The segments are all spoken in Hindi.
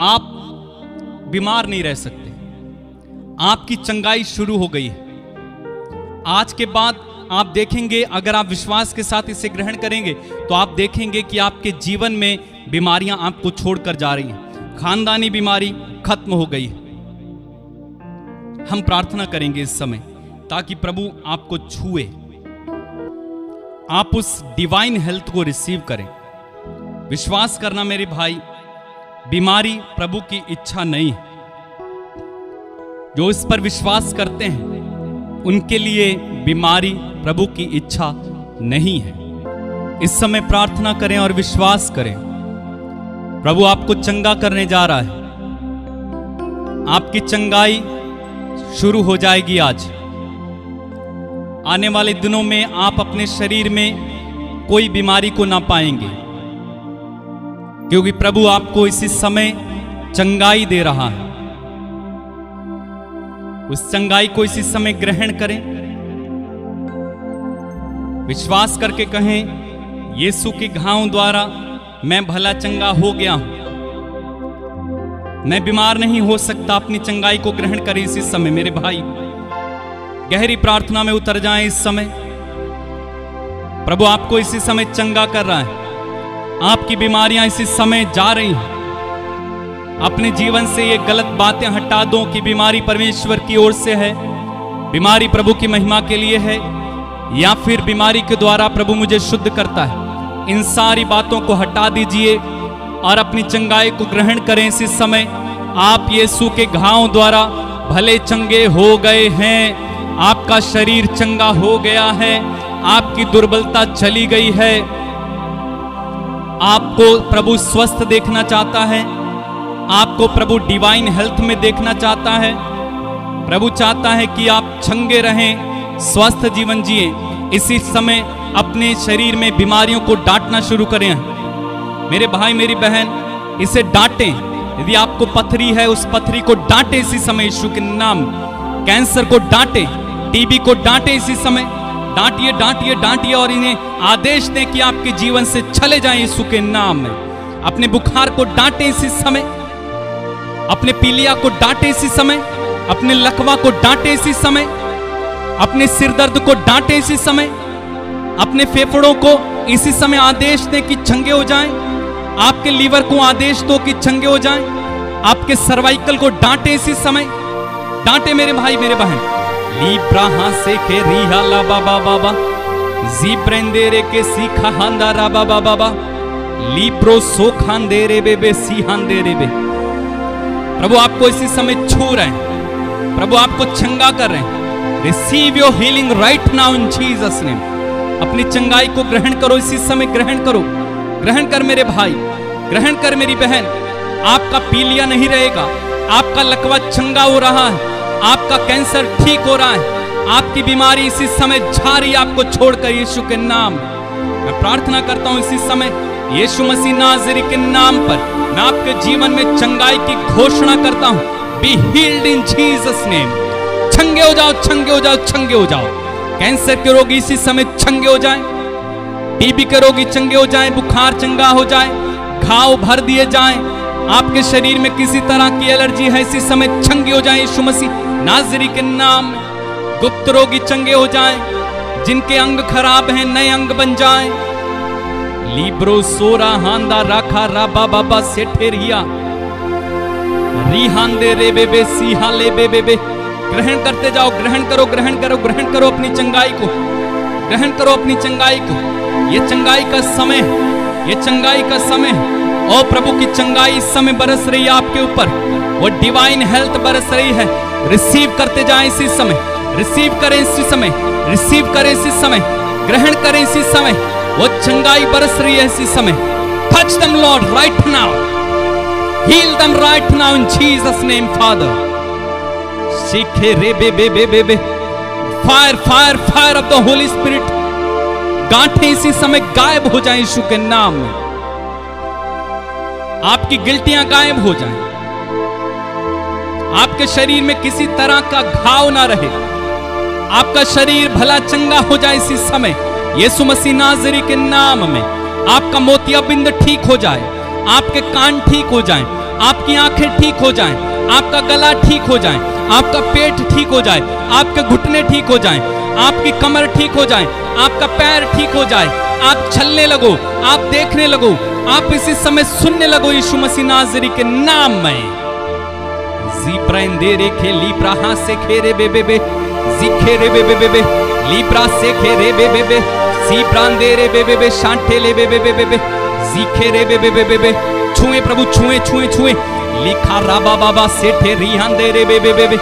आप बीमार नहीं रह सकते। आपकी चंगाई शुरू हो गई है। आज के बाद आप देखेंगे, अगर आप विश्वास के साथ इसे ग्रहण करेंगे तो आप देखेंगे कि आपके जीवन में बीमारियां आपको छोड़कर जा रही हैं। खानदानी बीमारी खत्म हो गई है। हम प्रार्थना करेंगे इस समय ताकि प्रभु आपको छुए, आप उस डिवाइन हेल्थ को रिसीव करें। विश्वास करना मेरे भाई, बीमारी प्रभु की इच्छा नहीं है। जो इस पर विश्वास करते हैं उनके लिए बीमारी प्रभु की इच्छा नहीं है। इस समय प्रार्थना करें और विश्वास करें, प्रभु आपको चंगा करने जा रहा है। आपकी चंगाई शुरू हो जाएगी आज। आने वाले दिनों में आप अपने शरीर में कोई बीमारी को ना पाएंगे, क्योंकि प्रभु आपको इसी समय चंगाई दे रहा है। उस चंगाई को इसी समय ग्रहण करें। विश्वास करके कहें, यीशु के घावों द्वारा मैं भला चंगा हो गया हूं। मैं बीमार नहीं हो सकता। अपनी चंगाई को ग्रहण करें इसी समय मेरे भाई। गहरी प्रार्थना में उतर जाएं इस समय। प्रभु आपको इसी समय चंगा कर रहा है। आपकी बीमारियां इसी समय जा रही हैं। अपने जीवन से ये गलत बातें हटा दो कि बीमारी परमेश्वर की ओर से है, बीमारी प्रभु की महिमा के लिए है, या फिर बीमारी के द्वारा प्रभु मुझे शुद्ध करता है। इन सारी बातों को हटा दीजिए और अपनी चंगाई को ग्रहण करें इसी समय। आप यीशु के घावों द्वारा भले चंगे हो गए हैं। आपका शरीर चंगा हो गया है। आपकी दुर्बलता चली गई है। आपको प्रभु स्वस्थ देखना चाहता है। आपको प्रभु डिवाइन हेल्थ में देखना चाहता है। प्रभु चाहता है कि आप चंगे रहें, स्वस्थ जीवन जिए। इसी समय अपने शरीर में बीमारियों को डांटना शुरू करें। मेरे भाई मेरी बहन, इसे डांटें। यदि आपको पथरी है, उस पथरी को डांटें इसी समय यीशु के नाम। कैंसर को डांटें, टीबी को डांटें इसी समय। डांटिए डांटिए डांटिए और इन्हें आदेश दें कि आपके जीवन से चले जाएं यीशु के नाम में। अपने बुखार को डांटें इसी समय। अपने पीलिया को डांटें इसी समय। अपने लकवा को डांटें इसी समय। अपने सिर दर्द को डांटें इसी समय। अपने फेफड़ों को इसी समय आदेश दें कि चंगे हो जाएं। आपके लीवर को आदेश दो कि चंगे हो जाएं। आपके सर्वाइकल को डांटें इसी समय। डांटे मेरे भाई मेरे बहन। लीब्राहा से के रिहा ला बाबा बाबा जीब्रेंदेरे के सीखा हांदा रा बाबा बाबा लीब्रो सो खांदेरे बेबे सी हांदेरे बे। प्रभु आपको इसी समय छू रहे हैं। प्रभु आपको चंगा कर रहे हैं। Receive your healing right now in Jesus name. अपनी चंगाई को ग्रहण करो इसी समय। ग्रहण करो, ग्रहण कर मेरे भाई, ग्रहण कर मेरी बहन। आपका पीलिया नहीं रहेगा। आपका लकवा चंगा हो रहा है। आपका कैंसर ठीक हो रहा है। आपकी बीमारी इसी समय जा रही है आपको छोड़कर यीशु के नाम। मैं प्रार्थना करता हूं इसी समय यीशु मसीह नाज़री के नाम पर मैं आपके जीवन में चंगाई की घोषणा करता हूं। Be healed in Jesus name. चंगे हो जाओ, चंगे हो जाओ, चंगे हो जाओ। कैंसर के रोगी इसी समय चंगे हो जाएं। टीबी के रोगी चंगे हो जाएं। बुखार चंगा हो जाए। घाव भर दिए जाएं। आपके शरीर में किसी तरह की एलर्जी है इसी समय चंगे हो जाएं यीशु मसीह नाज़री के नाम में। गुप्त रोगी चंगे हो जाएं। जिनके अंग खराब हैं नए अंग बन जाएं। लीब्रो सोरा हांदा राखा राबा बाबा सेठेरिया रिहांदे रे बेबे सीहा ले बेबे। ग्रहण करते जाओ, ग्रहण करो, ग्रहण करो, ग्रहण करो अपनी चंगाई को। ग्रहण करो अपनी चंगाई को। ये चंगाई का समय है। ये चंगाई का समय है। और प्रभु की चंगाई इस समय बरस रही है आपके ऊपर। वो डिवाइन हेल्थ बरस रही है। रिसीव करते जाएं इसी समय। रिसीव करें इसी समय। रिसीव करें इसी समय। ग्रहण करें इसी समय। वो चंगाई बरस रही है इसी समय। Touch them Lord right now. Heal them right now in Jesus name Father. सीखे रे बे बे बे बे बे। Fire fire fire of the holy spirit. गांठें इसी समय गायब हो जाएं यीशु के नाम में। आपकी गिल्टियां गायब हो जाएं। आपके शरीर में किसी तरह का घाव ना रहे। आपका शरीर भला चंगा हो जाए इसी समय यीशु मसीह नाज़री के नाम में। आपका मोतियाबिंद ठीक हो जाए। आपके कान ठीक हो जाएं। आपकी आंखें ठीक हो जाएं, आपका गला ठीक हो जाए, आपका पेट ठीक हो जाए, आपके घुटने ठीक हो जाएं, आपकी कमर ठीक हो जाए, आपका पैर ठीक हो जाए, आप चलने लगो, आप देखने लगो, आप इसी समय सुनने लगो यीशु मसीह नाज़री के नाम में। ज़ीप्रेंदे खे लीप्रा हा से खेरे बेबे बे ज़िखेरे बेबे बेबे लीप्रा से खेरे बेबे बे ज़ीप्रांदे रे बेबे बे शांटे ले बेबे बेबे बे ज़िखेरे बेबे बेबे बे छुए प्रभु छुए छुए छुए लिखा राबा बाबा सेठे रिहांदे रे बेबे बेबे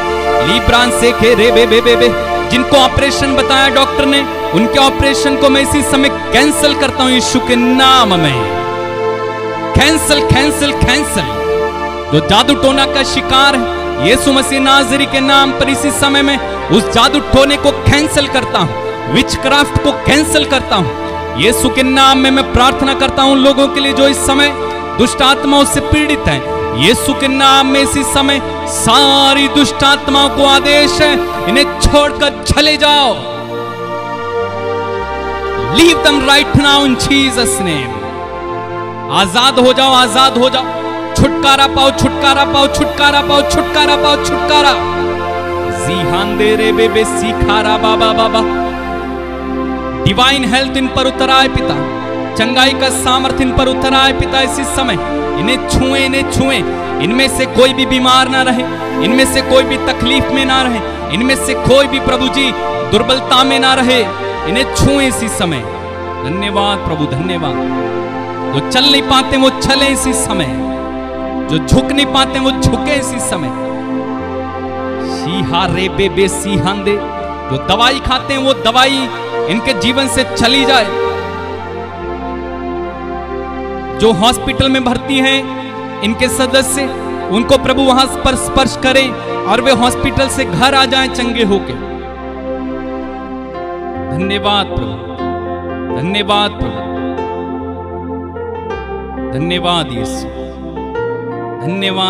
लीप्रान से खेरे बेबे बेबे जिनको ऑपरेशन बताया डॉक्टर ने, उनके ऑपरेशन को मैं इसी समय कैंसिल करता हूं यीशु के नाम में। Cancel cancel cancel. जो जादू टोना का शिकार है, यीशु मसीह नाज़री के नाम पर इसी समय में उस जादू टोने को कैंसिल करता हूं, विचक्राफ्ट को कैंसिल करता हूं। यीशु के नाम में मैं प्रार्थना करता हूं लोगों के लिए जो इस समय दुष्ट आत्माओं से पीड़ित हैं। यीशु के नाम में इसी समय सारी दुष्ट आत्माओं को आदेश है, इन्हें छोड़कर चले जाओ। Leave them right now in Jesus name. आजाद हो जाओ, आजाद हो जाओ, छुटकारा पाओ, छुटकारा पाओ, छुटकारा पाओ, छुटकारा पाओ, छुटकारा। जीहांदे रे बेबे सीखारा बाबा बाबा। डिवाइन हेल्थ इन पर उतर आए पिता, चंगाई का सामर्थ्य इन पर उतर आए पिता इसी समय। इन्हें छुए, इन्हें छुए, इनमें से कोई भी बीमार ना रहे, इनमें से कोई भी तकलीफ में ना रहे, इनमें से कोई भी प्रभु जी दुर्बलता में ना रहे, इन्हें छुए इसी समय। धन्यवाद प्रभु, धन्यवाद। जो चल नहीं पाते वो चले इसी समय, जो झुक नहीं पाते वो झुके इसी समय। सीहा रे बेबे सीहांदे। जो दवाई खाते हैं वो दवाई इनके जीवन से चली जाए। जो हॉस्पिटल में भर्ती हैं इनके सदस्य, उनको प्रभु वहां पर स्पर्श करें और वे हॉस्पिटल से घर आ जाएं चंगे होके। धन्यवाद प्रभु, धन्यवाद प्रभु, धन्यवाद यीशु, धन्यवाद।